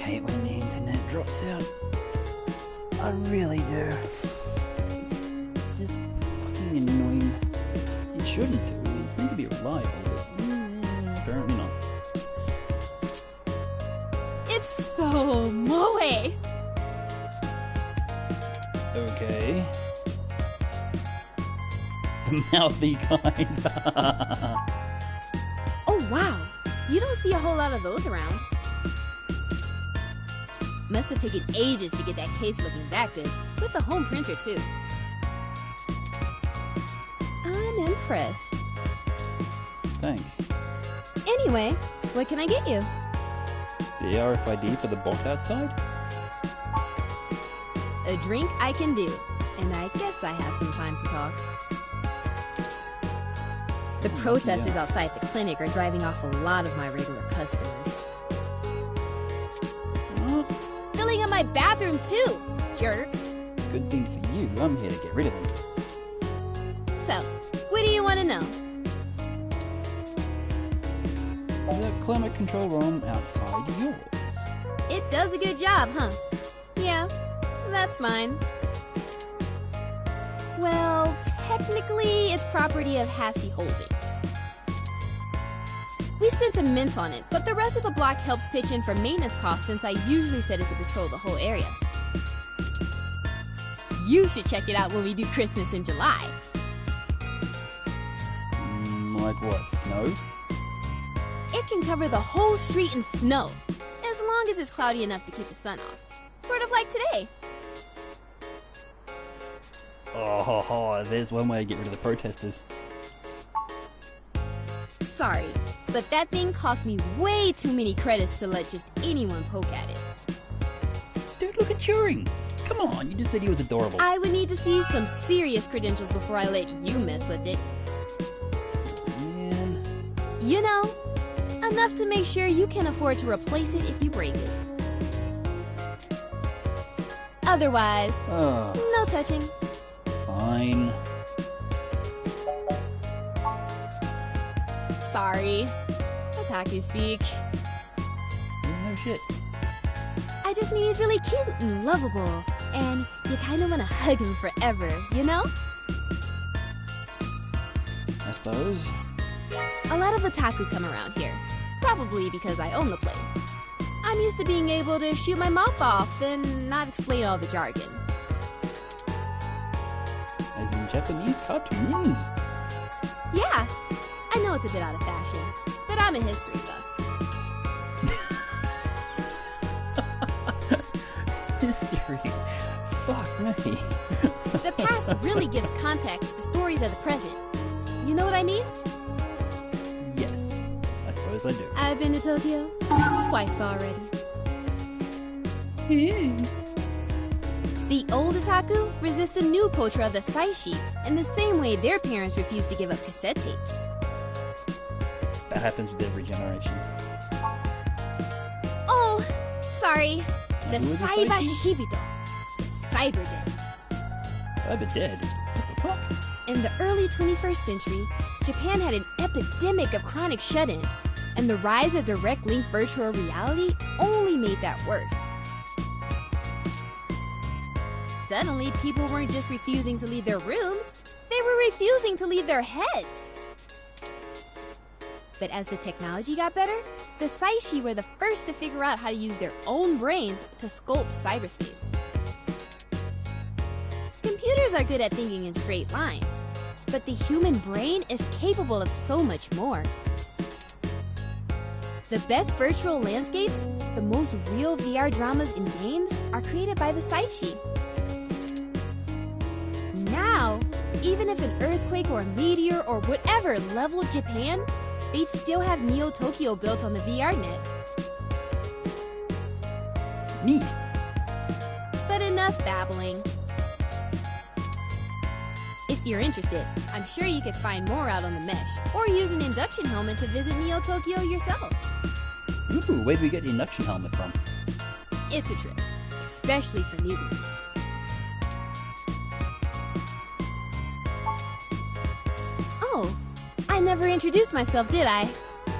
hate when the internet drops out. I really do. Just fucking annoying. It shouldn't do. It's meant to be reliable, but apparently not. It's so moe. Okay. The mouthy kind. Oh wow, you don't see a whole lot of those around. Must have taken ages to get that case looking that good, with the home printer too. I'm impressed. Thanks. Anyway, what can I get you? The RFID for the bot outside? A drink I can do, and I guess I have some time to talk. The protesters outside the clinic are driving off a lot of my regular customers. What? Filling up my bathroom too, jerks. Good thing for you, I'm here to get rid of them. So, what do you want to know? The climate control room outside yours. It does a good job, huh? Yeah, that's mine. Well, technically, it's property of Hassie Holdings. We spent some mints on it, but the rest of the block helps pitch in for maintenance costs since I usually set it to patrol the whole area. You should check it out when we do Christmas in July. Like what, snow? It can cover the whole street in snow, as long as it's cloudy enough to keep the sun off. Sort of like today. Oh, there's one way to get rid of the protesters. Sorry, but that thing cost me way too many credits to let just anyone poke at it. Dude, look at Turing! Come on, you just said he was adorable. I would need to see some serious credentials before I let you mess with it. Man. You know, enough to make sure you can afford to replace it if you break it. Otherwise, no touching. Fine. Sorry. Otaku speak. No shit. I just mean he's really cute and lovable, and you kind of want to hug him forever, you know? I suppose. A lot of otaku come around here, probably because I own the place. I'm used to being able to shoot my mouth off and not explain all the jargon. As in Japanese cartoons? Yeah, I know it's a bit out of fashion, but I'm a history buff. History. Fuck me. The past really gives context to stories of the present. You know what I mean? Yes, I suppose I do. I've been to Tokyo twice already. The old otaku resist the new culture of the saishi in the same way their parents refuse to give up cassette tapes. That happens with every generation. Oh, sorry. The Who is the Saiba saishi? Shibito. Cyber dead. Cyber dead? What the fuck? In the early 21st century, Japan had an epidemic of chronic shut-ins, and the rise of direct-link virtual reality only made that worse. Suddenly, people weren't just refusing to leave their rooms, they were refusing to leave their heads. But as the technology got better, the saishi were the first to figure out how to use their own brains to sculpt cyberspace. Computers are good at thinking in straight lines, but the human brain is capable of so much more. The best virtual landscapes, the most real VR dramas in games, are created by the saishi. Now, even if an earthquake or a meteor or whatever leveled Japan, they'd still have Neo Tokyo built on the VR net. Neat. But enough babbling. If you're interested, I'm sure you could find more out on the mesh, or use an induction helmet to visit Neo Tokyo yourself. Ooh, where'd we get the induction helmet from? It's a trip, especially for newbies. Oh, I never introduced myself, did I?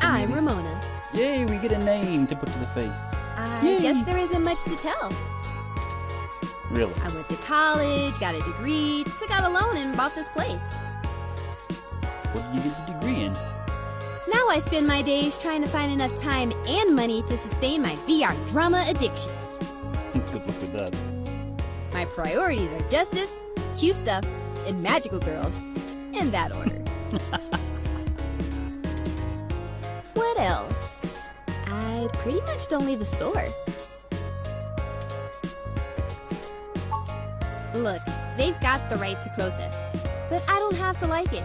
I'm Ramona. Yay, we get a name to put to the face. I guess there isn't much to tell. Really? I went to college, got a degree, took out a loan, and bought this place. What did you get your degree in? Now I spend my days trying to find enough time and money to sustain my VR drama addiction. Good luck with that. My priorities are justice, cute stuff, and magical girls. In that order. What else? I pretty much don't leave the store. Look, they've got the right to protest, but I don't have to like it.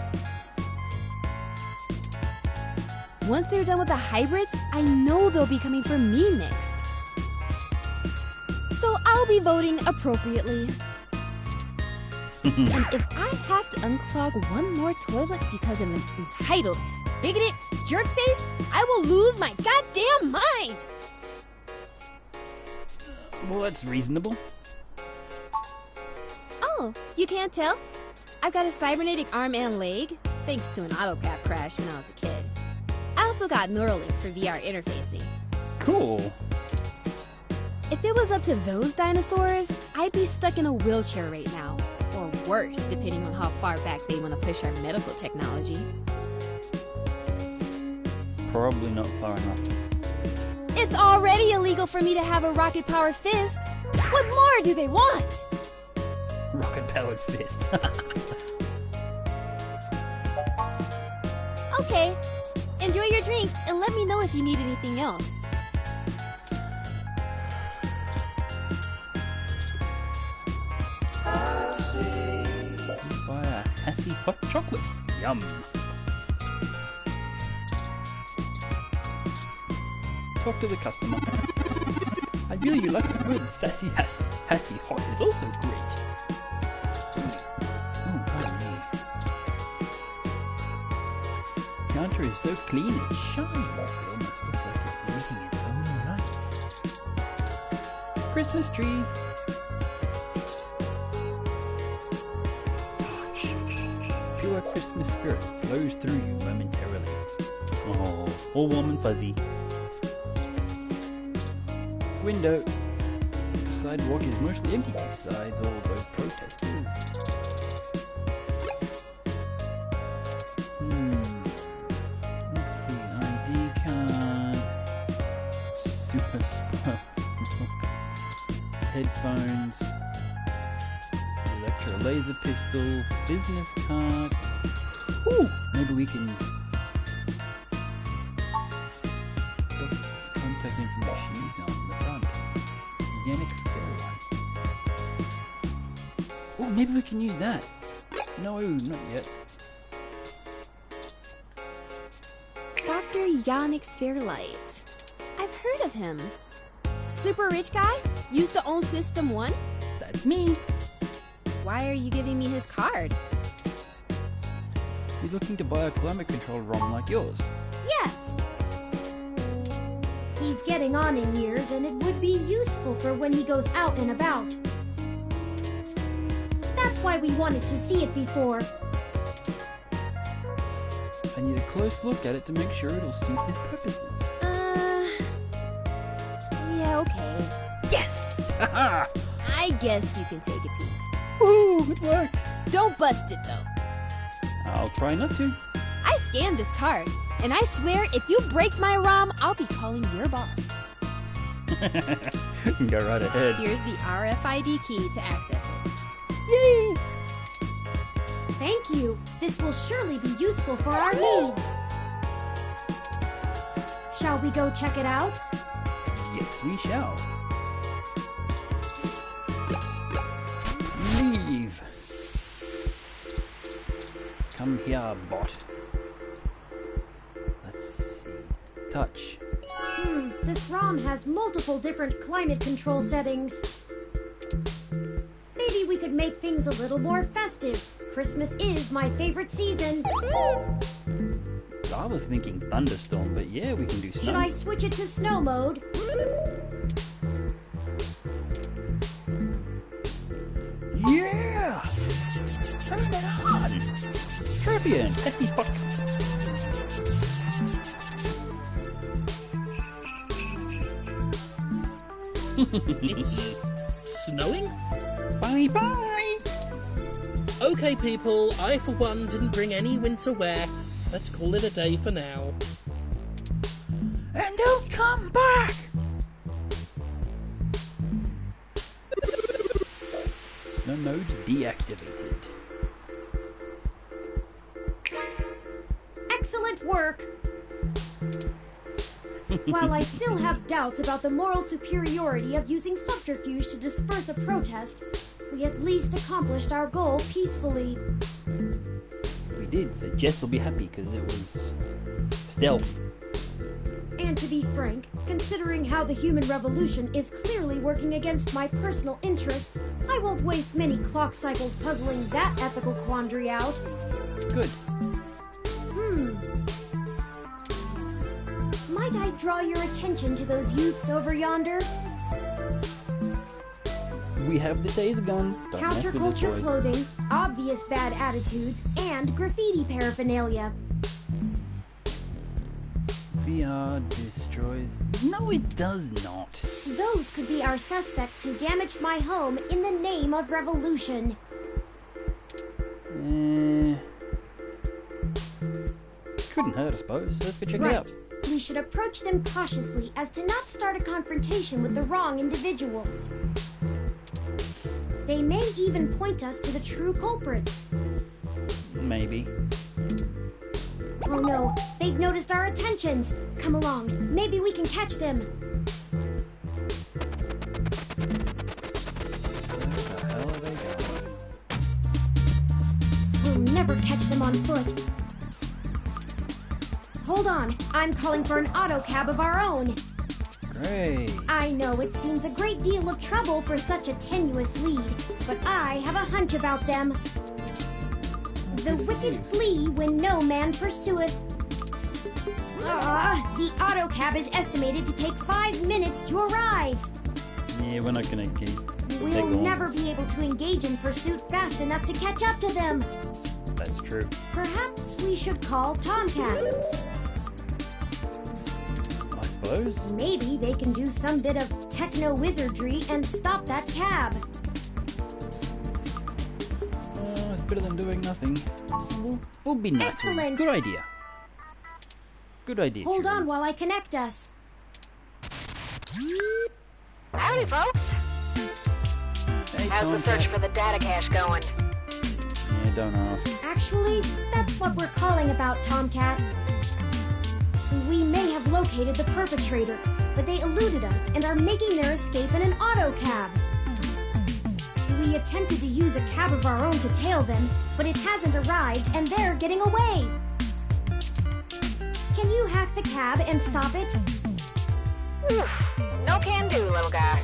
Once they're done with the hybrids, I know they'll be coming for me next. So I'll be voting appropriately. And if I have to unclog one more toilet because of an entitled, bigoted jerkface, I will lose my goddamn mind! Well, that's reasonable. Oh, you can't tell? I've got a cybernetic arm and leg, thanks to an autocraft crash when I was a kid. I also got Neuralinks for VR interfacing. Cool. If it was up to those dinosaurs, I'd be stuck in a wheelchair right now. Or worse, depending on how far back they want to push our medical technology. Probably not far enough. It's already illegal for me to have a rocket-powered fist. What more do they want? Rocket-powered fist. Okay, enjoy your drink and let me know if you need anything else. Buy a Hassie hot chocolate. Yum. Talk to the customer. Ideally, you like a good sassy Hassie. Hassie hot is also great. Oh, pardon me. Counter is so clean and shiny. It almost looks like it's making its own light. Christmas tree. Pure Christmas spirit flows through you momentarily. Oh, all warm and fuzzy. Window. The sidewalk is mostly empty besides all those protesters. Let's see. ID card. Super Spark. Headphones. Electro laser pistol. Business card. Ooh, maybe we can contact information is on the front. Yannick Fairlight. Oh, maybe we can use that. No, not yet. Dr. Yannick Fairlight. I've heard of him. Super rich guy? Used to own System 1? That's me. Why are you giving me his card? He's looking to buy a climate control ROM like yours. Yes! He's getting on in years, and it would be useful for when he goes out and about. That's why we wanted to see it before. I need a close look at it to make sure it'll suit his purposes. Yeah, okay. Yes! Haha! I guess you can take a peek. Woohoo! It worked! Don't bust it, though. I'll try not to. I scanned this card, and I swear if you break my ROM, I'll be calling your boss. Go right ahead. Here's the RFID key to access it. Yay! Thank you. This will surely be useful for our needs. Shall we go check it out? Yes, we shall. Leave. Come here, bot. Let's see. Touch. This ROM has multiple different climate control settings. Maybe we could make things a little more festive. Christmas is my favorite season. I was thinking thunderstorm, but yeah, we can do snow. Should I switch it to snow mode? Yeah! Turn it on! Trivia and Tessie Fuck. It's snowing? Bye-bye! Okay, people, I for one didn't bring any winter wear. Let's call it a day for now. And don't come back! Snow mode deactivated. Excellent work! While I still have doubts about the moral superiority of using subterfuge to disperse a protest, we at least accomplished our goal peacefully. We did, so Jess will be happy because it was stealth. And to be frank, considering how the human revolution is clearly working against my personal interests, I won't waste many clock cycles puzzling that ethical quandary out. Good. Might I draw your attention to those youths over yonder? We have the Days Gone. Don't mess with this, Counterculture boys. clothing, obvious bad attitudes, and graffiti paraphernalia. VR destroys... No, it does not. Those could be our suspects who damaged my home in the name of revolution. Couldn't hurt, I suppose. Let's go check it out. We should approach them cautiously as to not start a confrontation with the wrong individuals. They may even point us to the true culprits. Maybe. Oh no, they've noticed our attentions. Come along, maybe we can catch them. Where the hell are they going? We'll never catch them on foot. Hold on, I'm calling for an auto cab of our own. Great. I know it seems a great deal of trouble for such a tenuous lead, but I have a hunch about them. The wicked flee when no man pursueth. The auto cab is estimated to take 5 minutes to arrive. Yeah, we're not gonna keep... We'll never be able to engage in pursuit fast enough to catch up to them. That's true. Perhaps we should call Tomcat. I suppose. Maybe they can do some bit of techno-wizardry and stop that cab. It's better than doing nothing. We'll be nice. Excellent. Good idea. Good idea. Hold Shirley. on while I connect us. Howdy, folks. Hey, How's the search for the data cache going? Yeah, don't ask. Actually, that's what we're calling about, Tomcat. We may have located the perpetrators, but they eluded us and are making their escape in an auto cab. We attempted to use a cab of our own to tail them, but it hasn't arrived and they're getting away. Can you hack the cab and stop it? No can do, little guy.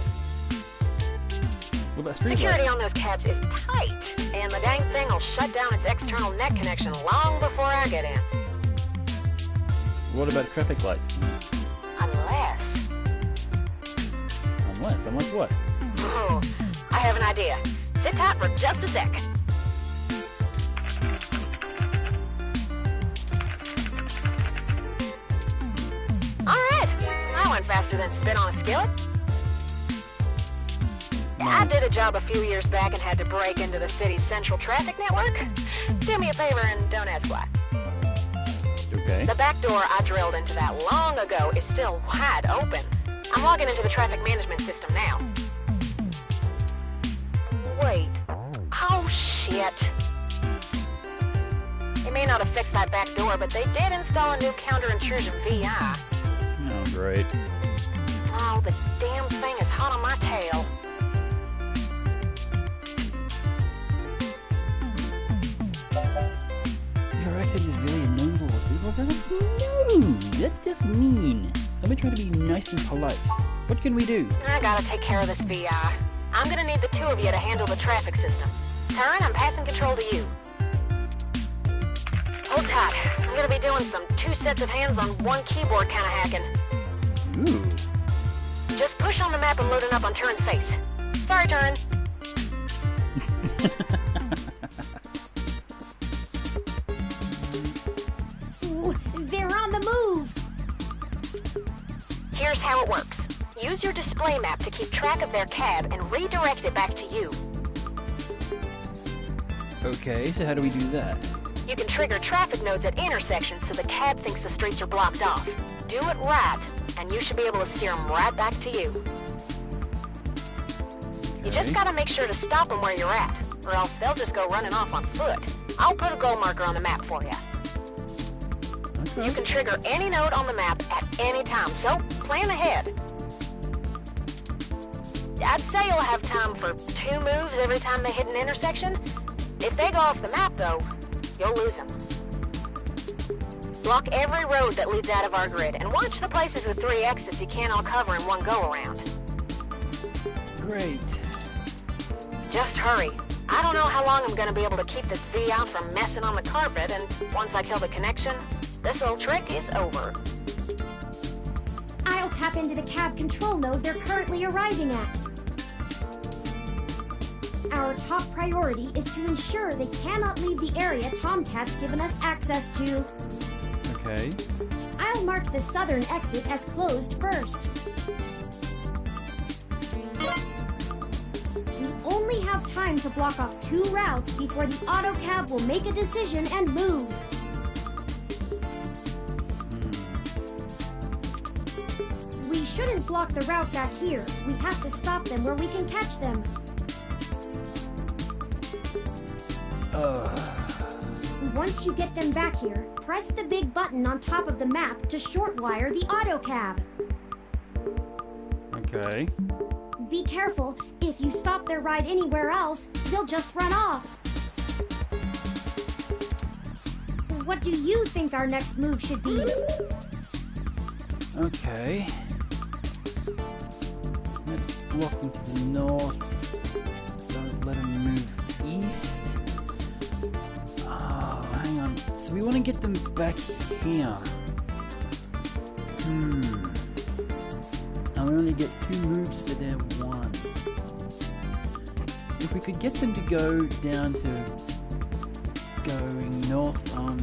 What about street Security lights? on those cabs is tight, and the dang thing will shut down its external net connection long before I get in. What about traffic lights? Unless... Unless what? Oh, I have an idea. Sit tight for just a sec. Alright, that went faster than spit on a skillet. I did a job a few years back and had to break into the city's central traffic network. Do me a favor and don't ask why. Okay. The back door I drilled into that long ago is still wide open. I'm logging into the traffic management system now. Wait. Oh, shit. They may not have fixed that back door, but they did install a new counter-intrusion VI. Oh, great. Oh, the damn thing is hot on my tail. Your accent is really annoying to those people. No, that's just mean. Let me try to be nice and polite. What can we do? I gotta take care of this VI. I'm gonna need the two of you to handle the traffic system. Turn, I'm passing control to you. Hold tight. I'm gonna be doing some 2 sets of hands on 1 keyboard kind of hacking. Ooh. Just push on the map and load it up on Turin's face. Sorry, Turin. Ooh, they're on the move. Here's how it works. Use your display map to keep track of their cab and redirect it back to you. Okay, so how do we do that? You can trigger traffic nodes at intersections so the cab thinks the streets are blocked off. Do it right, and you should be able to steer them right back to you. You just gotta make sure to stop them where you're at, or else they'll just go running off on foot. I'll put a goal marker on the map for you. Okay. You can trigger any node on the map at any time, so plan ahead. I'd say you'll have time for 2 moves every time they hit an intersection. If they go off the map, though, you'll lose them. Block every road that leads out of our grid, and watch the places with 3 exits you can't all cover in one go-around. Great. Just hurry. I don't know how long I'm gonna be able to keep this VI from messing on the carpet, and once I kill the connection, this old trick is over. I'll tap into the cab control node they're currently arriving at. Our top priority is to ensure they cannot leave the area Tomcat's given us access to. Okay. I'll mark the southern exit as closed first. We only have time to block off 2 routes before the autocab will make a decision and move. We shouldn't block the route back here. We have to stop them where we can catch them. Once you get them back here, press the big button on top of the map to shortwire the autocab. Okay. Be careful. If you stop their ride anywhere else, they'll just run off. What do you think our next move should be? Okay. Let's block them to the north. Don't let them move east. Oh, hang on. So we want to get them back here. And we only get 2 moves for their 1. If we could get them to go down to going north on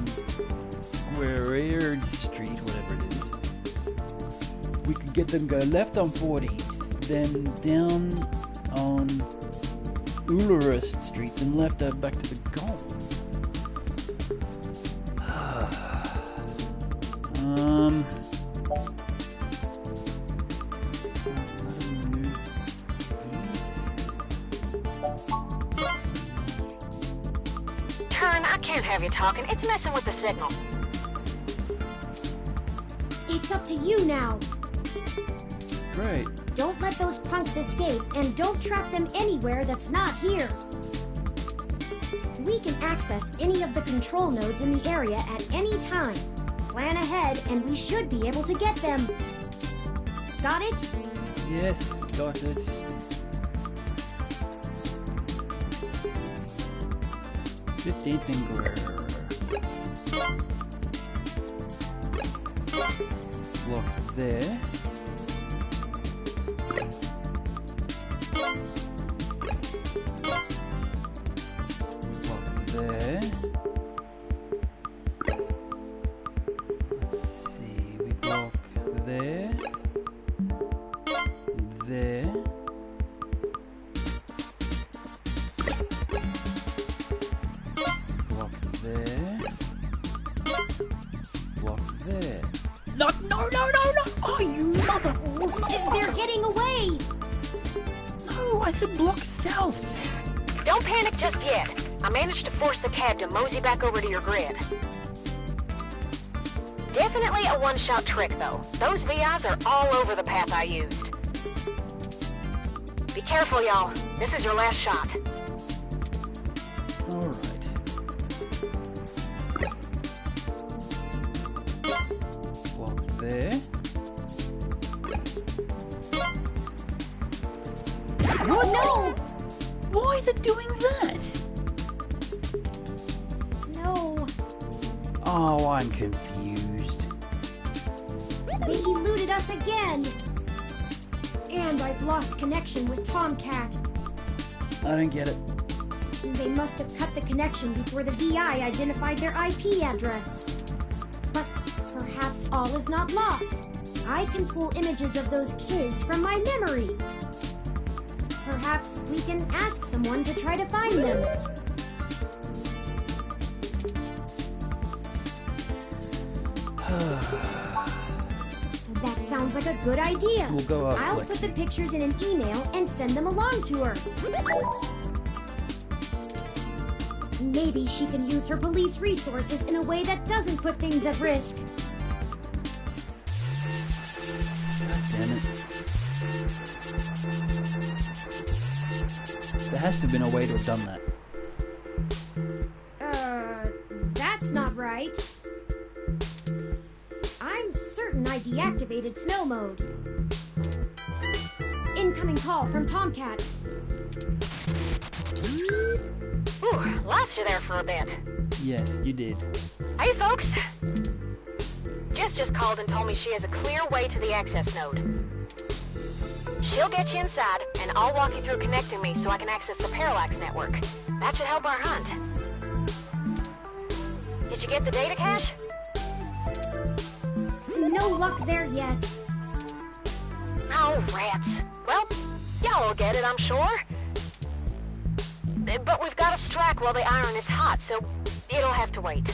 Square Street, whatever it is, we could get them go left on 40, then down on Ullerist Street, then left back to the goal. Turn, I can't have you talking. It's messing with the signal. It's up to you now. Great. Don't let those punks escape, and don't trap them anywhere that's not here. We can access any of the control nodes in the area at any time. Plan ahead, and we should be able to get them. Got it? Yes, got it. Finger. Block there. Block there. Let's see, we block there. There. Block there. Block there. No! Oh, you mother! They're getting away! No, I said block south. Don't panic just yet. I managed to force the cab to mosey back over to your grid. Definitely a one-shot trick, though. Those VIs are all over the path I used. Be careful, y'all. This is your last shot. All right. Block there. What? No! Why is it doing that? No. Oh, I'm confused. They eluded us again. And I've lost connection with Tomcat. I don't get it. They must have cut the connection before the VI identified their IP address. But perhaps all is not lost. I can pull images of those kids from my memory. Perhaps we can ask someone to try to find them. That sounds like a good idea. We'll go up. I'll put the pictures in an email and send them along to her. Maybe she can use her police resources in a way that doesn't put things at risk. God damn it. There has to have been a way to have done that. That's not right. I'm certain I deactivated snow mode. Incoming call from Tomcat. Ooh, lost you there for a bit. Yes, you did. Hey, folks. Jess just called and told me she has a clear way to the access node. She'll get you inside, and I'll walk you through connecting me so I can access the Parallax network. That should help our hunt. Did you get the data cache? No luck there yet. Oh, rats. Well, y'all will get it, I'm sure. But we've got to strike while the iron is hot, so it'll have to wait.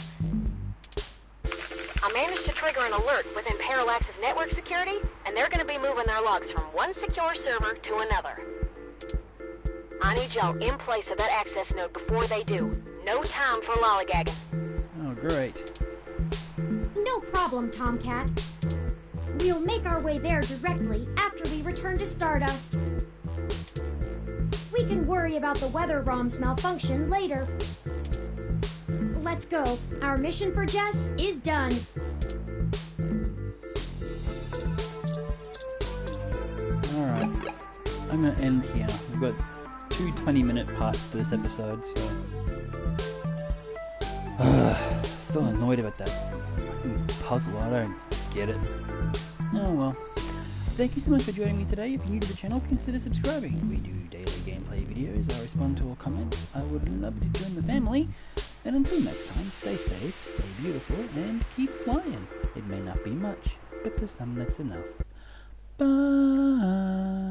I managed to trigger an alert within Parallax's network security, and they're going to be moving their logs from one secure server to another. I need y'all in place of that access node before they do. No time for lollygagging. Oh, great. No problem, Tomcat. We'll make our way there directly after we return to Stardust. We can worry about the weather ROM's malfunction later. Let's go. Our mission for Jess is done. Alright. I'm gonna end here. We've got 2 20-minute parts to this episode, so... still annoyed about that puzzle. I don't get it. Oh well. Thank you so much for joining me today. If you're new to the channel, consider subscribing. We do daily gameplay videos. I respond to all comments. I would love you to join the family. And until next time, stay safe, stay beautiful, and keep flying. It may not be much, but for some that's enough. Bye.